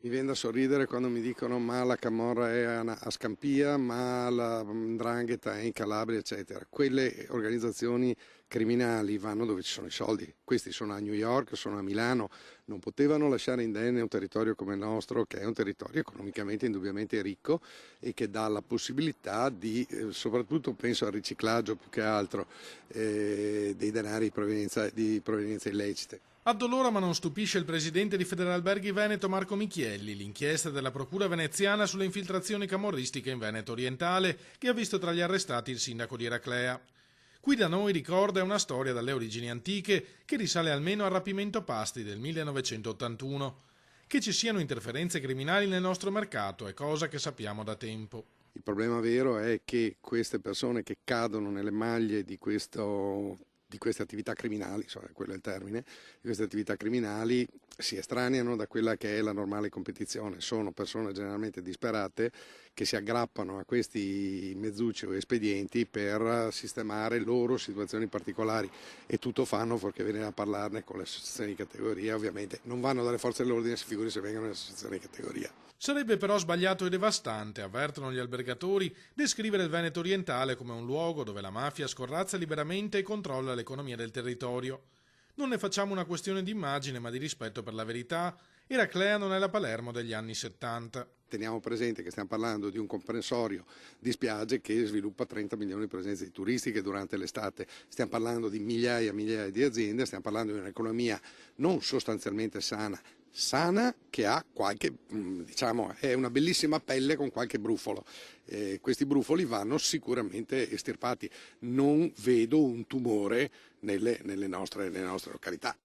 Mi viene da sorridere quando mi dicono ma la Camorra è a Scampia, ma la 'ndrangheta è in Calabria, eccetera. Quelle organizzazioni criminali vanno dove ci sono i soldi. Questi sono a New York, sono a Milano, non potevano lasciare indenne un territorio come il nostro, che è un territorio economicamente indubbiamente ricco e che dà la possibilità di, soprattutto penso al riciclaggio più che altro, dei denari di provenienza illecite. Addolora ma non stupisce il presidente di Federalberghi Veneto Marco Michielli, l'inchiesta della procura veneziana sulle infiltrazioni camorristiche in Veneto orientale che ha visto tra gli arrestati il sindaco di Eraclea. Qui da noi, ricorda, è una storia dalle origini antiche che risale almeno al rapimento Pasti del 1981. Che ci siano interferenze criminali nel nostro mercato è cosa che sappiamo da tempo. Il problema vero è che queste persone che cadono nelle maglie di queste attività criminali, quello è il termine, di queste attività criminali si estraneano da quella che è la normale competizione. Sono persone generalmente disperate che si aggrappano a questi mezzucci o espedienti per sistemare loro situazioni particolari e tutto fanno fuorché venire a parlarne con le associazioni di categoria. Ovviamente non vanno dalle forze dell'ordine, si figuri se vengono le associazioni di categoria. Sarebbe però sbagliato e devastante, avvertono gli albergatori, descrivere il Veneto orientale come un luogo dove la mafia scorrazza liberamente e controlla l'economia del territorio. Non ne facciamo una questione di immagine, ma di rispetto per la verità. Eraclea non è la Palermo degli anni 70. Teniamo presente che stiamo parlando di un comprensorio di spiagge che sviluppa 30 milioni di presenze turistiche durante l'estate, stiamo parlando di migliaia e migliaia di aziende, stiamo parlando di un'economia non sostanzialmente sana che ha qualche, diciamo, è una bellissima pelle con qualche brufolo. Questi brufoli vanno sicuramente estirpati. Non vedo un tumore nelle nostre località.